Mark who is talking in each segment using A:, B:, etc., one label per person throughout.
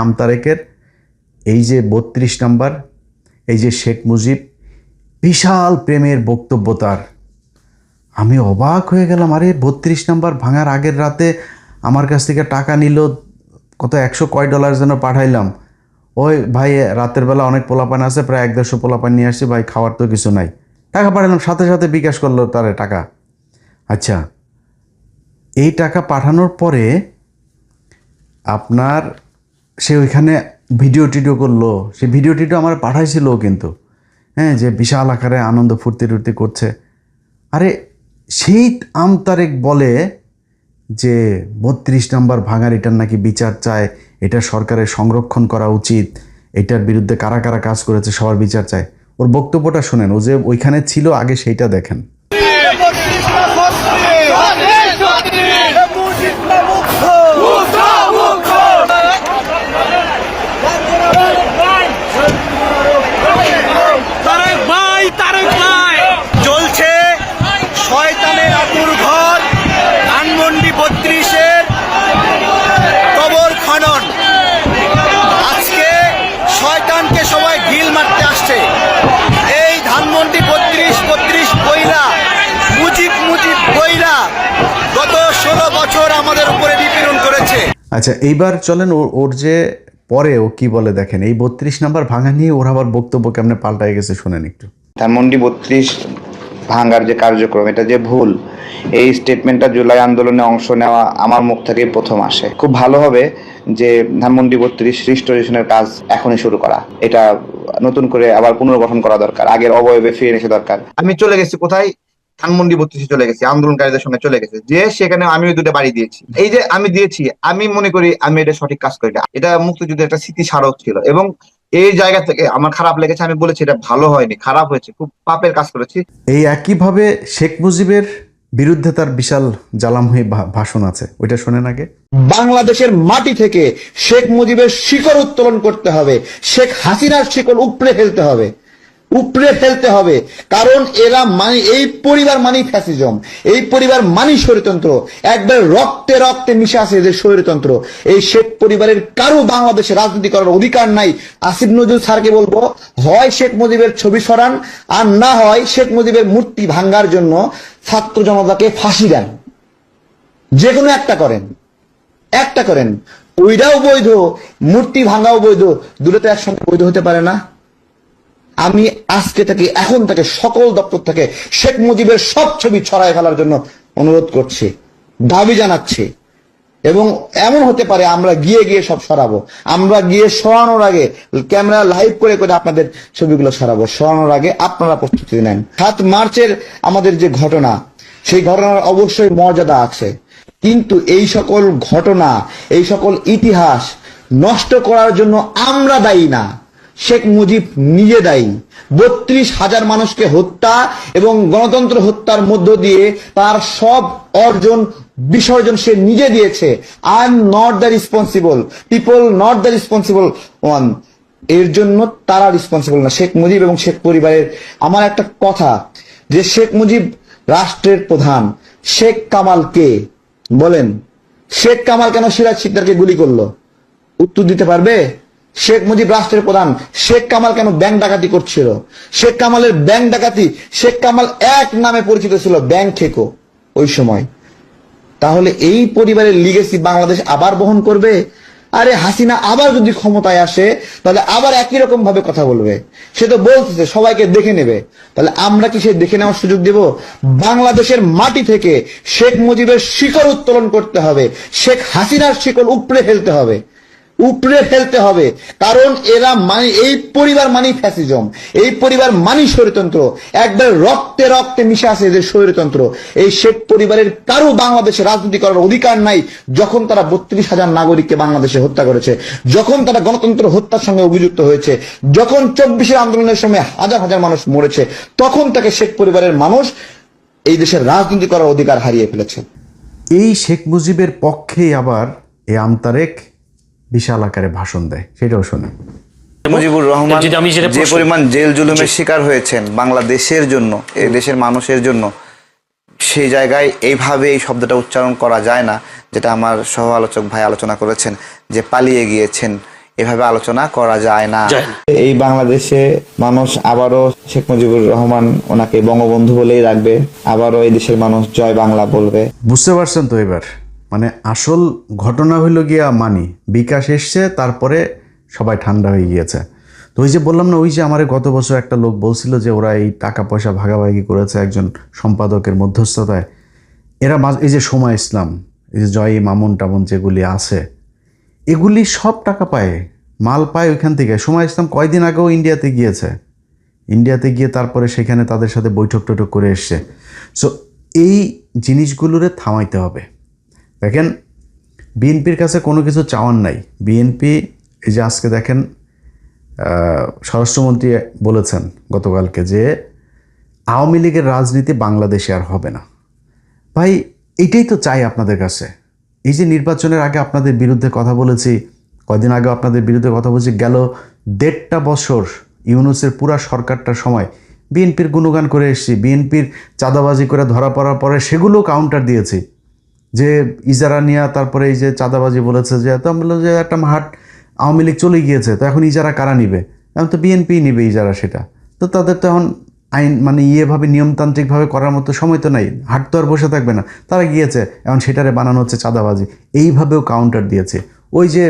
A: আমতারেকের এই যে 32 নাম্বার, এই যে শেখ মুজিব, বিশাল প্রেমের বক্তব্য তার। আমি অবাক হয়ে গেলাম, আরে 32 নাম্বার ভাঙার আগের রাতে আমার কাছ থেকে টাকা নিল, কত 100 কয় ডলার যেন পাঠাইলাম। ওই ভাই রাতের বেলা অনেক পোলাপান আছে, প্রায় 150 পোলাপান নিয়ে আসছি ভাই, খাওয়ার তো কিছু নাই, টাকা পাঠালাম, সাথে সাথে বিকাশ করলো তার টাকা। আচ্ছা, এই টাকা পাঠানোর পরে আপনার সে ওইখানে ভিডিও টিডিও করলো, সে ভিডিও টিডিও আমার পাঠাইছিল কিন্তু, হ্যাঁ, যে বিশাল আকারে আনন্দ ফুর্তি টুর্তি করছে। আরে সেই আমতারেক বলে যে 32 নাম্বার ভাঙার এটার নাকি বিচার চায়, এটা সরকারের সংরক্ষণ করা উচিত, এটার বিরুদ্ধে কারা কারা কাজ করেছে সবার বিচার চায়। ওর বক্তব্যটা শোনেন, ও যে ওইখানে ছিল আগে সেইটা দেখেন।
B: সবাই ঢিল মারতে আসছে। এই ধানমন্ডি 32 কইরা মুজিব কইরা গত 16 বছর আমাদের উপরে নিপীড়ন করেছে।
A: আচ্ছা, এইবার চলেন ওর যে পরে ও কি বলে দেখেন। এই 32 নাম্বার ভাঙা নিয়ে ওর আবার বক্তব্য কেমনে পাল্টায় গেছে শুনেন একটু।
C: ধানমন্ডি 32 ভাঙার যে কার্যক্রম, এটা যে ভুল, এই স্টেটমেন্টটা জুলাই আন্দোলনে অংশ নেওয়া আমার মুখ থেকেই প্রথম আসে। খুব ভালো হবে যে ধানমন্ডি 32 রিস্টোরেশনের কাজ এখনই শুরু করা, এটা নতুন করে আবার পুনর্গঠন করা দরকার, আগের অবয়বে ফিরে এসে দরকার। আমি চলে গেছি কোথায়, ধানমন্ডি 32 চলে গেছি, আন্দোলনকারীদের সঙ্গে চলে গেছে, যে সেখানে আমিও দুটো বাড়ি দিয়েছি। এই যে আমি দিয়েছি, আমি মনে করি আমি এটা সঠিক কাজ করি না, এটা মুক্তিযুদ্ধের একটা স্মৃতি স্মারক ছিল, এবং এই জায়গা থেকে আমার খারাপ লেগেছে। আমি বলেছি এটা ভালো হয়নি, খারাপ হয়েছে, খুব পাপের কাজ করেছি।
A: এই একইভাবে শেখ মুজিবের বিরুদ্ধে তার বিশাল জ্বালাময়ী ভাষণ আছে, ওইটা শোনেন আগে।
D: বাংলাদেশের মাটি থেকে শেখ মুজিবের শিকড় উত্তোলন করতে হবে, শেখ হাসিনার শিকড় উপড়ে ফেলতে হবে, কারণ এরা এই পরিবার মানি ফ্যাসিজম, এই পরিবার মানি স্বৈরতন্ত্র, একবার রক্তে রক্তে মিশে আছে এদের স্বৈরতন্ত্র। এই শেখ পরিবারের কারো বাংলাদেশে রাজনীতি করার অধিকার নাই। আসিফ নজরুল স্যারকে বলবো, হয় শেখ মুজিবের ছবি সরান, আর না হয় শেখ মুজিবের মূর্তি ভাঙ্গার জন্য ছাত্র জনতাকে ফাঁসি দেন, যে কোনো একটা করেন। ওইটাও বৈধ, মূর্তি ভাঙ্গাও বৈধ, দুটো তো একসঙ্গে বৈধ হতে পারে না। আমি আজকে থেকে, এখন থেকে সকল দপ্তর থেকে শেখ মুজিবের সব ছবি ছড়ায় ফেলার জন্য অনুরোধ করছি, দাবি জানাচ্ছি। এবং এমন হতে পারে আমরা গিয়ে সব সরাবো, আমরা গিয়ে সরানোর আগে ক্যামেরা লাইভ করে আপনাদের ছবিগুলো সরানোর আগে আপনারা প্রস্তুতি নেন। 7 মার্চের আমাদের যে ঘটনা, সেই ঘটনার অবশ্যই মর্যাদা আছে, কিন্তু এই সকল ঘটনা, এই সকল ইতিহাস নষ্ট করার জন্য আমরা দায়ী না, শেখ মুজিব নিজে দায়ী। 32,000 মানুষকে হত্যা এবং গণতন্ত্র হত্যার মধ্য দিয়ে তার সব অর্জন বিসর্জন সে নিজে দিয়েছে। I am not the responsible, people not the responsible one. এর জন্য তারা রেসপন্সিবল না, শেখ মুজিব এবং শেখ পরিবারের। আমার একটা কথা, যে শেখ মুজিব রাষ্ট্রের প্রধান, শেখ কামাল কে বলেন? শেখ কামাল কেন সিরাজ শিকদারকে গুলি করলো? উত্তর দিতে পারবে? শেখ মুজিব রাষ্ট্রের প্রধান, শেখ কামাল কেন ব্যাংক ডাকাতি করছিল? শেখ কামালের ব্যাংক ডাকাতি, শেখ কামাল এক নামে পরিচিত ছিল, ব্যাংক ঠেকো ওই সময়। তাহলে এই পরিবারের লিগেসি বাংলাদেশ আবার বহন করবে? আরে হাসিনা আবার যদি ক্ষমতায় আসে, তাহলে আবার একই রকম ভাবে কথা বলবে। সে তো বলতেছে সবাইকে দেখে নেবে, তাহলে আমরা কি সে দেখে নেওয়ার সুযোগ দেব? বাংলাদেশের মাটি থেকে শেখ মুজিবের শিকড় উত্তোলন করতে হবে, শেখ হাসিনার শিকড় উপড়ে ফেলতে হবে, কারণ এরা এই পরিবার মানি ফ্যাসিজম, এই পরিবার মানি স্বৈরতন্ত্র, একবার রক্তে রক্তে মিশে আছে এদের স্বৈরতন্ত্র। এই শেখ পরিবারের কারো বাংলাদেশে রাজনীতি করার অধিকার নাই। যখন তারা 32,000 নাগরিককে বাংলাদেশে হত্যা করেছে, যখন তারা গণতন্ত্র হত্যার সঙ্গে অভিযুক্ত হয়েছে, যখন 24 আন্দোলনের সময় হাজার হাজার মানুষ মরেছে, তখন তাকে শেখ পরিবারের মানুষ এই দেশের রাজনীতি করার অধিকার হারিয়ে ফেলেছে।
A: এই শেখ মুজিবের পক্ষেই আবার এই আমতারেক বিশাল আকারে ভাষণ দেয়, সেটাও শোনেন।
C: মুজিবুর রহমান যে পরিমাণ জেল জুলুমের শিকার হয়েছেন বাংলাদেশের জন্য, এই দেশের মানুষের জন্য, সেই জায়গায় এইভাবে এই শব্দটা উচ্চারণ করা যায় না, যেটা আমার সহ আলোচক ভাই আলোচনা করেছেন, যে পালিয়ে গিয়েছেন, এভাবে আলোচনা করা যায় না।
E: যায় না।
C: এই বাংলাদেশে মানুষ আবারও শেখ মুজিবুর রহমান ওনাকে বঙ্গবন্ধু বলেই রাখবে, আবারও এই দেশের মানুষ জয় বাংলা বলবে।
A: বুঝতে পারছেন তো এবার, মানে আসল ঘটনা হইল গিয়া মানি বিকাশ এসছে, তারপরে সবাই ঠান্ডা হয়ে গিয়েছে। তো ওই যে বললাম না, ওই যে আমার গত বছর একটা লোক বলছিল যে ওরা এই টাকা পয়সা ভাগাভাগি করেছে একজন সম্পাদকের মধ্যস্থতায়। এরা এই যে সময় ইসলাম, এই যে জয় মামুন টামুন যেগুলি আছে, এগুলি সব টাকা পায়, মাল পায় ওইখান থেকে। সময় ইসলাম কয়দিন আগেও ইন্ডিয়াতে গিয়েছে, ইন্ডিয়াতে গিয়ে তারপরে সেখানে তাদের সাথে বৈঠক টৈঠক করে এসছে। সো এই জিনিসগুলোরে থামাইতে হবে। দেখেন, বিএনপির কাছে কোনো কিছু চাওয়ার নাই। বিএনপি এই যে আজকে দেখেন স্বরাষ্ট্রমন্ত্রী বলেছেন গতকালকে যে আওয়ামী লীগের রাজনীতি বাংলাদেশে আর হবে না। ভাই এইটাই তো চাই আপনাদের কাছে। এই যে নির্বাচনের আগে আপনাদের বিরুদ্ধে কথা বলেছি, কয়দিন আগে আপনাদের বিরুদ্ধে কথা বলছি, গেল 1.5 বছর ইউনূসের পুরা সরকারটার সময় বিএনপির গুণগান করে এসেছি। বিএনপির চাঁদাবাজি করে ধরা পড়ার পরে সেগুলো কাউন্টার দিয়েছি, যে ইজারা নিয়ে তারপরে এই যে চাঁদাবাজি বলেছে যে তো বললো যে একটা হাট আওয়ামী লীগ চলে গিয়েছে, তো এখন ইজারা কারা নিবে? এখন তো বিএনপি নিবে ইজারা, সেটা তো তাদের তো এখন আইন মানে ইয়েভাবে নিয়মতান্ত্রিকভাবে করার মতো সময় তো নাই, হাট তো আর বসে থাকবে না, তারা গিয়েছে, এখন সেটারে বানানো হচ্ছে চাঁদাবাজি। এইভাবেও কাউন্টার দিয়েছে। ওই যে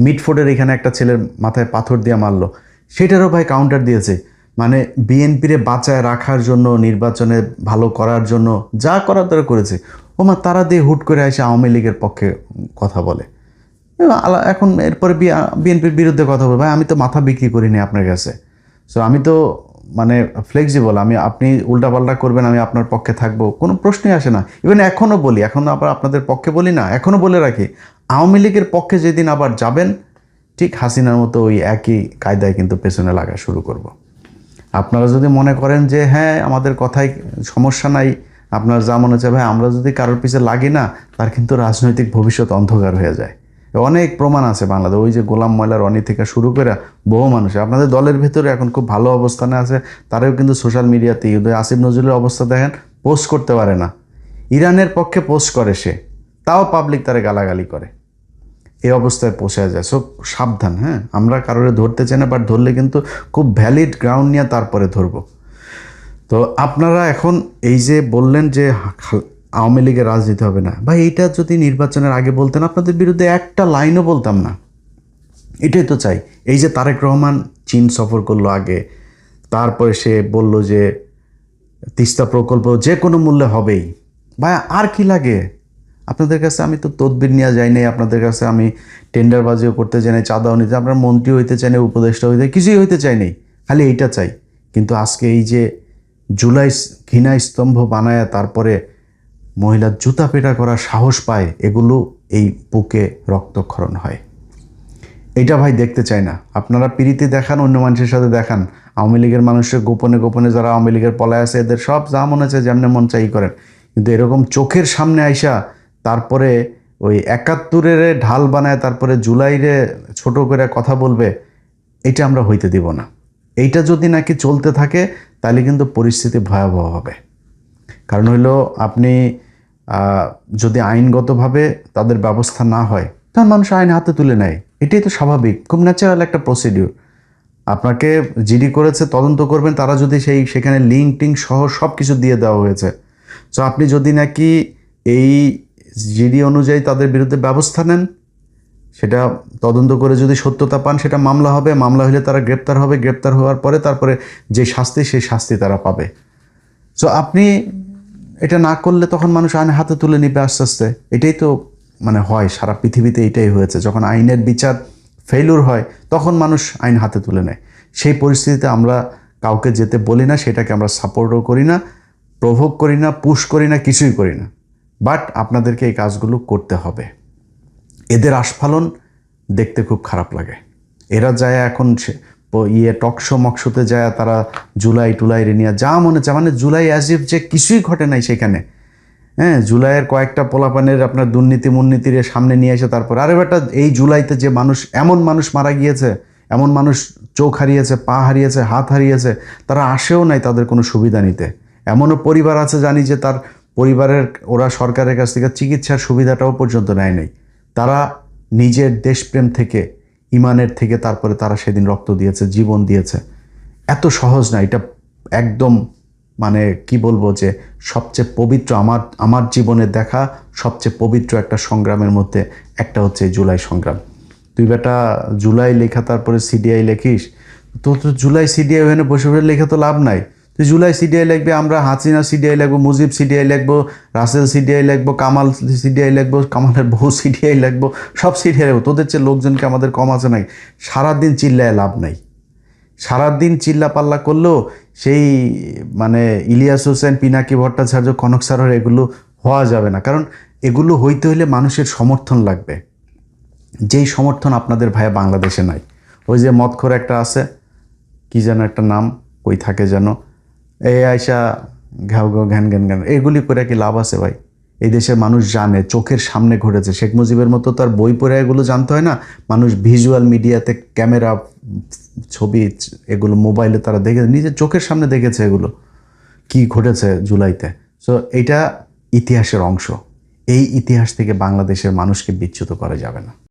A: মিটফোর্ডের এখানে একটা ছেলের মাথায় পাথর দিয়ে মারলো, সেটারও ভাই কাউন্টার দিয়েছে। মানে বিএনপিরে বাঁচায় রাখার জন্য, নির্বাচনে ভালো করার জন্য যা করার তারা করেছে। তারা দিয়ে হুট করে এসে আওয়ামী লীগের পক্ষে কথা বলে, এখন এরপরে বিএনপির বিরুদ্ধে কথা বলে। ভাই আমি তো মাথা বিক্রি করিনি আপনার কাছে। সো আমি তো মানে ফ্লেক্সিবল, আপনি উল্টাপাল্টা করবেন আমি আপনার পক্ষে থাকবো, কোনো প্রশ্নই আসে না। ইভেন এখনও বলি, এখনও আবার আপনাদের পক্ষে বলি না, এখনও বলে রাখি, আওয়ামী লীগের পক্ষে যেদিন আবার যাবেন, ঠিক হাসিনার মতো ওই একই কায়দায় কিন্তু পেছনে লাগা শুরু করব। আপনারা যদি মনে করেন যে হ্যাঁ আমাদের কথায় সমস্যা নাই, আপনার যা মনে হচ্ছে, ভাই আমরা যদি কারোর পিছে লাগি না, তার কিন্তু রাজনৈতিক ভবিষ্যৎ অন্ধকার হয়ে যায়। অনেক প্রমাণ আছে বাংলাদেশ, ওই যে গোলাম ময়লা রনি থেকে শুরু করে বহু মানুষ আপনাদের দলের ভিতরে এখন খুব ভালো অবস্থানে আছে, তারাও কিন্তু সোশ্যাল মিডিয়াতে আসিফ নজরুলের অবস্থা দেখেন, পোস্ট করতে পারে না, ইরানের পক্ষে পোস্ট করে সে, তাও পাবলিক তারে গালাগালি করে, এই অবস্থায় পৌঁছে যায়। সো সাবধান, হ্যাঁ আমরা কারোরে ধরতে চাই না, বাট ধরলে কিন্তু খুব ভ্যালিড গ্রাউন্ড নিয়ে তারপরে ধরবো। তো আপনারা এখন এই যে বললেন যে আওয়ামী লীগের রাজনীতি হবে না, ভাই এইটা যদি নির্বাচনের আগে বলতেন আপনাদের বিরুদ্ধে একটা লাইনও বলতাম না। এটাই তো চাই। এই যে তারেক রহমান চীন সফর করলো আগে, তারপরে সে বলল যে তিস্তা প্রকল্প যে কোনো মূল্যে হবেই। ভাই আর কি লাগে আপনাদের কাছে? আমি তো তদবির নিয়ে যাই নাই আপনাদের কাছে, আমি টেন্ডারবাজিও করতে চাই নাই, চাঁদাও নিতে, আপনার মন্ত্রী হইতে চাই নাই, উপদেষ্টা হইতে, কিছুই হইতে চাই নাই, খালি এইটা চাই। কিন্তু আজকে এই যে জুলাই ঘৃণা স্তম্ভ বানায় তারপরে মহিলার জুতা পেটা করার সাহস পায়, এগুলো এই বুকে রক্তক্ষরণ হয়। এটা ভাই দেখতে চাই না। আপনারা প্রীতি দেখান, অন্য মানুষের সাথে দেখান, আওয়ামী লীগের মানুষের গোপনে গোপনে যারা আওয়ামী লীগের পলায় আছে এদের সব যা মনে চায় যেমনি মন চাই করেন, কিন্তু এরকম চোখের সামনে আইসা তারপরে ওই 71-এর ঢাল বানায় তারপরে জুলাইরে ছোট করে কথা বলবে, এটা আমরা হইতে দিব না। এইটা যদি নাকি চলতে থাকে তাহলে কিন্তু পরিস্থিতি ভয়াবহ হবে। কারণ হইল আপনি যদি আইনগতভাবে তাদের ব্যবস্থা না হয়, তখন মানুষ আইন হাতে তুলে নেয়, এটাই তো স্বাভাবিক, খুব ন্যাচারাল একটা প্রসিডিউর। আপনাকে জিডি করেছে, তদন্ত করবেন, তারা যদি সেখানে লিঙ্ক টিঙ্ক সহ সব কিছু দিয়ে দেওয়া হয়েছে। সো আপনি যদি নাকি এই জিডি অনুযায়ী তাদের বিরুদ্ধে ব্যবস্থা নেন, সেটা তদন্ত করে যদি সত্যতা পান, সেটা মামলা হবে, মামলা হলে তারা গ্রেপ্তার হবে, গ্রেপ্তার হওয়ার পরে তারপরে যে শাস্তি সেই শাস্তি তারা পাবে। সো আপনি এটা না করলে তখন মানুষ আইন হাতে তুলে নিবে আস্তে আস্তে। এটাই তো মানে হয় সারা পৃথিবীতে, এটাই হয়েছে। যখন আইনের বিচার ফেইলুর হয় তখন মানুষ আইন হাতে তুলে নেয়। সেই পরিস্থিতিতে আমরা কাউকে যেতে বলি না, সেটাকে আমরা সাপোর্টও করি না, প্রভোগ করি না, পুশ করি না, কিছুই করি না। বাট আপনাদেরকে এই কাজগুলো করতে হবে। এদের আস্ফালন দেখতে খুব খারাপ লাগে। এরা যায় এখন টকশো মকশোতে যায়, তারা জুলাই টুলাই নিয়ে যা মনে চায়, মানে জুলাই অ্যাজিভ যে কিছুই ঘটে নাই সেখানে। হ্যাঁ, জুলাইয়ের কয়েকটা পোলাপানের আপনার দুর্নীতি মুর্নীতির সামনে নিয়ে এসে তারপর আরে বেটা এই জুলাইতে যে মানুষ, এমন মানুষ মারা গিয়েছে, এমন মানুষ চোখ হারিয়েছে, পা হারিয়েছে, হাত হারিয়েছে, তারা আসেও নাই তাদের কোনো সুবিধা নিতে। এমনও পরিবার আছে জানি যে তার পরিবারের ওরা সরকারের কাছ থেকে চিকিৎসার সুবিধাটাও পর্যন্ত নেয় নাই। তারা নিজের দেশপ্রেম থেকে ইমানের থেকে তারপরে তারা সেদিন রক্ত দিয়েছে, জীবন দিয়েছে। এত সহজ না এটা, একদম মানে কি বলবো যে সবচেয়ে পবিত্র, আমার জীবনে দেখা সবচেয়ে পবিত্র একটা সংগ্রামের মধ্যে একটা হচ্ছে এই জুলাই সংগ্রাম। তুই বেটা জুলাই লেখা তারপরে সিডিআই লেখিস, তো জুলাই সিডিআই ওখানে বসে বসে লেখা তো লাভ নাই। তুই জুলাই সিডিআই লিখবে, আমরা হাসিনা সিডিআই লিখবো, মুজিব সিডিআই লিখবো, রাসেল সিডিআই লিখবো, কামাল সিডিআই লিখবো, কামালের বউ সিডিআই লিখবো, সব সিডিআই লিখবো। তোদের চেয়ে লোকজনকে আমাদের কম আছে নাই? সারাদিন চিল্লায় লাভ নাই। সারাদিন চিল্লা পাল্লা করলেও সেই মানে ইলিয়াস হোসেন, পিনাকি ভট্টাচার্য, কনক সারর এগুলো হওয়া যাবে না। কারণ এগুলো হইতে হলে মানুষের সমর্থন লাগবে, যেই সমর্থন আপনাদের ভাইয়া বাংলাদেশে নাই। ওই যে মদখোর একটা আছে, কি যেন একটা নাম, কই থাকে যেন, এই আয়সা ঘাউ ঘাউ ঘ্যান ঘ্যান ঘ্যান, এগুলি করে কি লাভ আছে ভাই? এই দেশের মানুষ জানে, চোখের সামনে ঘটেছে। শেখ মুজিবের মতো তো আর বই পড়ে এগুলো জানতে হয় না। মানুষ ভিজুয়াল মিডিয়াতে, ক্যামেরা, ছবি, এগুলো মোবাইলে তারা দেখে, নিজের চোখের সামনে দেখেছে এগুলো কি ঘটেছে জুলাইতে। সো এটা ইতিহাসের অংশ। এই ইতিহাস থেকে বাংলাদেশের মানুষকে বিচ্যুত করা যাবে না।